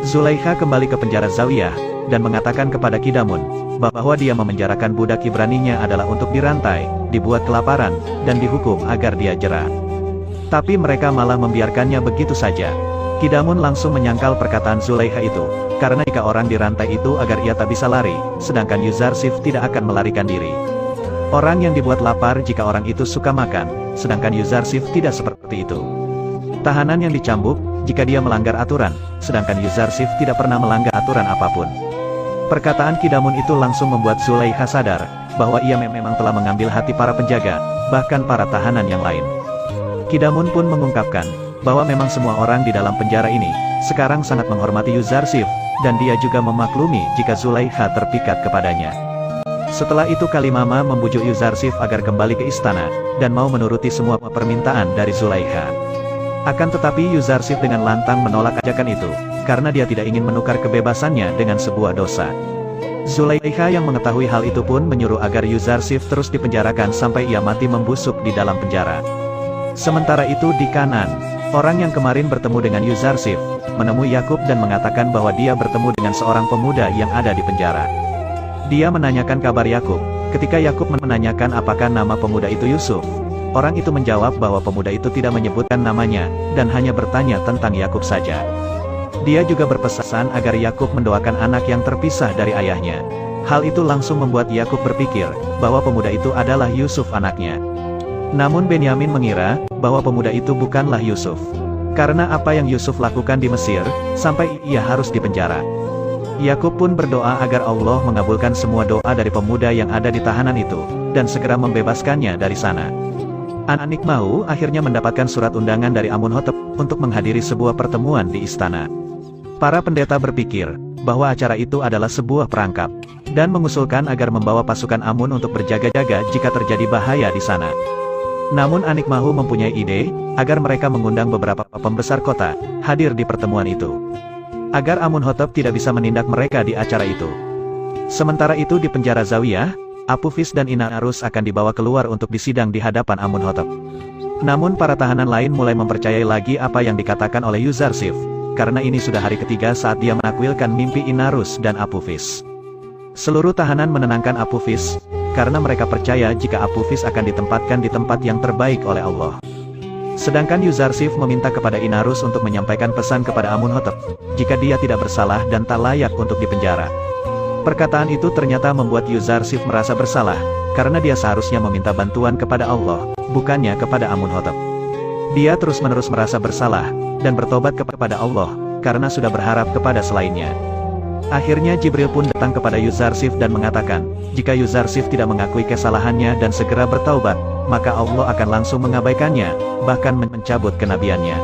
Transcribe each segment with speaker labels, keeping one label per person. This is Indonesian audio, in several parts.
Speaker 1: Zulaikha kembali ke penjara Zawiyah, dan mengatakan kepada Kidamun, bahwa dia memenjarakan budak Ibraninya adalah untuk dirantai, dibuat kelaparan, dan dihukum agar dia jera. Tapi mereka malah membiarkannya begitu saja. Kidamun langsung menyangkal perkataan Zulaikha itu, karena jika orang dirantai itu agar ia tak bisa lari, sedangkan Yuzarsif tidak akan melarikan diri. Orang yang dibuat lapar jika orang itu suka makan, sedangkan Yuzarsif tidak seperti itu. Tahanan yang dicambuk, jika dia melanggar aturan, sedangkan Yuzarsif tidak pernah melanggar aturan apapun. Perkataan Kidamun itu langsung membuat Zulaikha sadar, bahwa ia memang telah mengambil hati para penjaga, bahkan para tahanan yang lain. Kidamun pun mengungkapkan, bahwa memang semua orang di dalam penjara ini, sekarang sangat menghormati Yuzarsif, dan dia juga memaklumi jika Zulaikha terpikat kepadanya. Setelah itu Kalimama membujuk Yuzarsif agar kembali ke istana, dan mau menuruti semua permintaan dari Zulaikha. Akan tetapi Yuzarsif dengan lantang menolak ajakan itu, karena dia tidak ingin menukar kebebasannya dengan sebuah dosa. Zulaikha yang mengetahui hal itu pun menyuruh agar Yuzarsif terus dipenjarakan sampai ia mati membusuk di dalam penjara. Sementara itu di Kanan, orang yang kemarin bertemu dengan Yuzarsif, menemui Yakub dan mengatakan bahwa dia bertemu dengan seorang pemuda yang ada di penjara. Dia menanyakan kabar Yakub. Ketika Yakub menanyakan apakah nama pemuda itu Yusuf, orang itu menjawab bahwa pemuda itu tidak menyebutkan namanya, dan hanya bertanya tentang Yakub saja. Dia juga berpesan agar Yakub mendoakan anak yang terpisah dari ayahnya. Hal itu langsung membuat Yakub berpikir, bahwa pemuda itu adalah Yusuf anaknya. Namun Benyamin mengira, bahwa pemuda itu bukanlah Yusuf. Karena apa yang Yusuf lakukan di Mesir, sampai ia harus dipenjara. Yakub pun berdoa agar Allah mengabulkan semua doa dari pemuda yang ada di tahanan itu, dan segera membebaskannya dari sana. Anikmahu akhirnya mendapatkan surat undangan dari Amunhotep, untuk menghadiri sebuah pertemuan di istana. Para pendeta berpikir, bahwa acara itu adalah sebuah perangkap, dan mengusulkan agar membawa pasukan Amun untuk berjaga-jaga jika terjadi bahaya di sana. Namun Anikmahu mempunyai ide, agar mereka mengundang beberapa pembesar kota, hadir di pertemuan itu. Agar Amunhotep tidak bisa menindak mereka di acara itu. Sementara itu di penjara Zawiyah, Apufis dan Inarus akan dibawa keluar untuk disidang di hadapan Amunhotep. Namun para tahanan lain mulai mempercayai lagi apa yang dikatakan oleh Yuzarsif, karena ini sudah hari ketiga saat dia menakwilkan mimpi Inarus dan Apufis. Seluruh tahanan menenangkan Apufis, karena mereka percaya jika Apufis akan ditempatkan di tempat yang terbaik oleh Allah. Sedangkan Yuzarsif meminta kepada Inarus untuk menyampaikan pesan kepada Amunhotep, jika dia tidak bersalah dan tak layak untuk dipenjara. Perkataan itu ternyata membuat Yuzarsif merasa bersalah, karena dia seharusnya meminta bantuan kepada Allah, bukannya kepada Amunhotep. Dia terus-menerus merasa bersalah, dan bertobat kepada Allah, karena sudah berharap kepada selainnya. Akhirnya Jibril pun datang kepada Yuzarsif dan mengatakan, jika Yuzarsif tidak mengakui kesalahannya dan segera bertaubat, maka Allah akan langsung mengabaikannya, bahkan mencabut kenabiannya.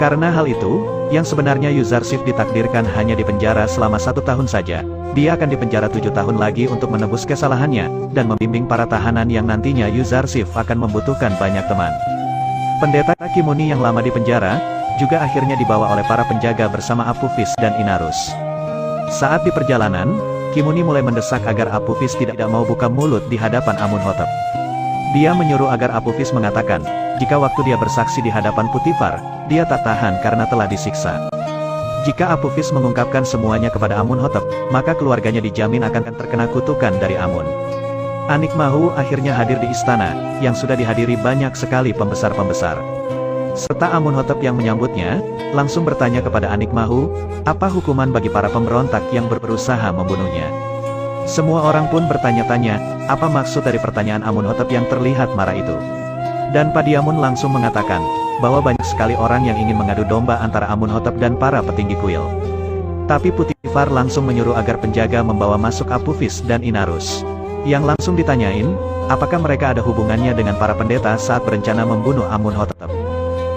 Speaker 1: Karena hal itu, yang sebenarnya Yuzarsif ditakdirkan hanya dipenjara selama 1 tahun saja, dia akan dipenjara 7 tahun lagi untuk menebus kesalahannya, dan membimbing para tahanan yang nantinya Yuzarsif akan membutuhkan banyak teman. Pendeta Kimuni yang lama di penjara, juga akhirnya dibawa oleh para penjaga bersama Apufis dan Inarus. Saat di perjalanan, Kimuni mulai mendesak agar Apufis tidak mau buka mulut di hadapan Amunhotep. Dia menyuruh agar Apufis mengatakan, jika waktu dia bersaksi di hadapan Putifar, dia tak tahan karena telah disiksa. Jika Apufis mengungkapkan semuanya kepada Amunhotep, maka keluarganya dijamin akan terkena kutukan dari Amun. Anikmahu akhirnya hadir di istana, yang sudah dihadiri banyak sekali pembesar-pembesar. Serta Amunhotep yang menyambutnya, langsung bertanya kepada Anikmahu, apa hukuman bagi para pemberontak yang berusaha membunuhnya. Semua orang pun bertanya-tanya, apa maksud dari pertanyaan Amunhotep yang terlihat marah itu. Dan Padiamun langsung mengatakan, bahwa banyak sekali orang yang ingin mengadu domba antara Amunhotep dan para petinggi kuil. Tapi Putifar langsung menyuruh agar penjaga membawa masuk Apufis dan Inarus. Yang langsung ditanyain, apakah mereka ada hubungannya dengan para pendeta saat berencana membunuh Amunhotep.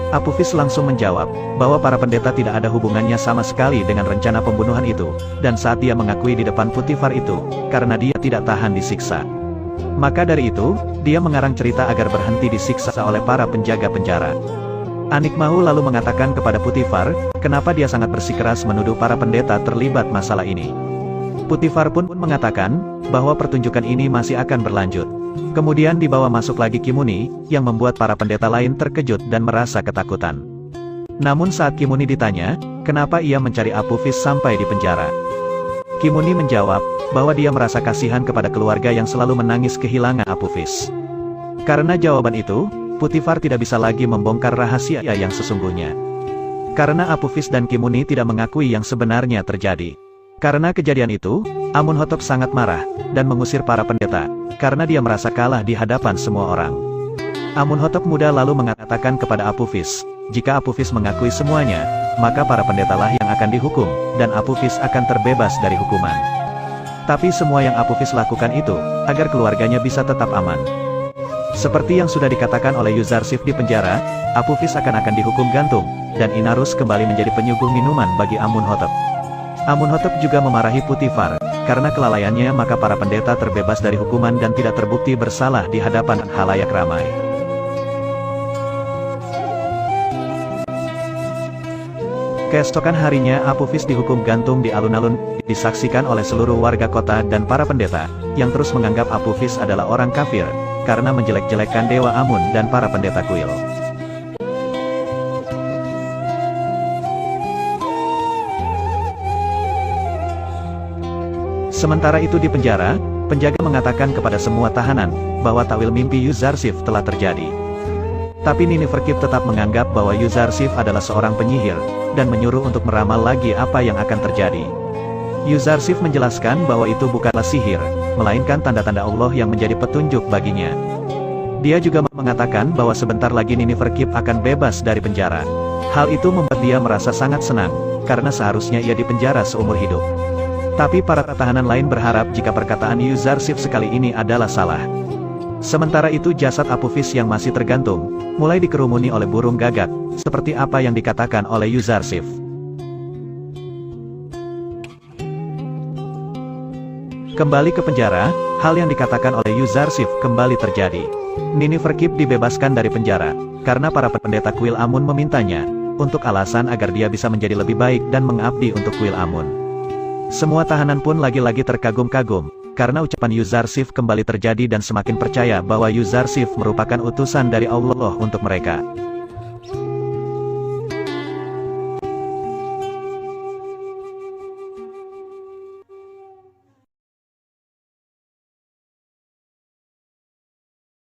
Speaker 1: Apufis langsung menjawab, bahwa para pendeta tidak ada hubungannya sama sekali dengan rencana pembunuhan itu, dan saat dia mengakui di depan Putifar itu, karena dia tidak tahan disiksa. Maka dari itu, dia mengarang cerita agar berhenti disiksa oleh para penjaga penjara. Anikmahu lalu mengatakan kepada Putifar, kenapa dia sangat bersikeras menuduh para pendeta terlibat masalah ini. Putifar pun mengatakan, bahwa pertunjukan ini masih akan berlanjut. Kemudian dibawa masuk lagi Kimuni, yang membuat para pendeta lain terkejut dan merasa ketakutan. Namun saat Kimuni ditanya, kenapa ia mencari Apophis sampai di penjara, Kimuni menjawab, bahwa dia merasa kasihan kepada keluarga yang selalu menangis kehilangan Apophis. Karena jawaban itu, Potifar tidak bisa lagi membongkar rahasia yang sesungguhnya. Karena Apophis dan Kimuni tidak mengakui yang sebenarnya terjadi. Karena kejadian itu, Amunhotep sangat marah, dan mengusir para pendeta, karena dia merasa kalah di hadapan semua orang. Amunhotep muda lalu mengatakan kepada Apophis, jika Apophis mengakui semuanya, maka para pendetalah yang akan dihukum, dan Apophis akan terbebas dari hukuman. Tapi semua yang Apophis lakukan itu, agar keluarganya bisa tetap aman. Seperti yang sudah dikatakan oleh Yuzarsif di penjara, Apophis akan dihukum gantung, dan Inarus kembali menjadi penyuguh minuman bagi Amunhotep. Amunhotep juga memarahi Potifar, karena kelalaiannya maka para pendeta terbebas dari hukuman dan tidak terbukti bersalah di hadapan halayak ramai. Keesokan harinya Apophis dihukum gantung di alun-alun, disaksikan oleh seluruh warga kota dan para pendeta, yang terus menganggap Apophis adalah orang kafir, karena menjelek-jelekkan Dewa Amun dan para pendeta kuil. Sementara itu di penjara, penjaga mengatakan kepada semua tahanan, bahwa takwil mimpi Yuzarsif telah terjadi. Tapi Nineferkip tetap menganggap bahwa Yuzarsif adalah seorang penyihir, dan menyuruh untuk meramal lagi apa yang akan terjadi. Yuzarsif menjelaskan bahwa itu bukanlah sihir, melainkan tanda-tanda Allah yang menjadi petunjuk baginya. Dia juga mengatakan bahwa sebentar lagi Nineferkip akan bebas dari penjara. Hal itu membuat dia merasa sangat senang, karena seharusnya ia dipenjara seumur hidup. Tapi para tahanan lain berharap jika perkataan Yuzarsif sekali ini adalah salah. Sementara itu jasad Apophis yang masih tergantung, mulai dikerumuni oleh burung gagak, seperti apa yang dikatakan oleh Yuzarsif. Kembali ke penjara, hal yang dikatakan oleh Yuzarsif kembali terjadi. Nineferkip dibebaskan dari penjara, karena para pendeta kuil Amun memintanya, untuk alasan agar dia bisa menjadi lebih baik dan mengabdi untuk kuil Amun. Semua tahanan pun lagi-lagi terkagum-kagum, karena ucapan Yuzarsif kembali terjadi dan semakin percaya bahwa Yuzarsif merupakan utusan dari Allah untuk mereka.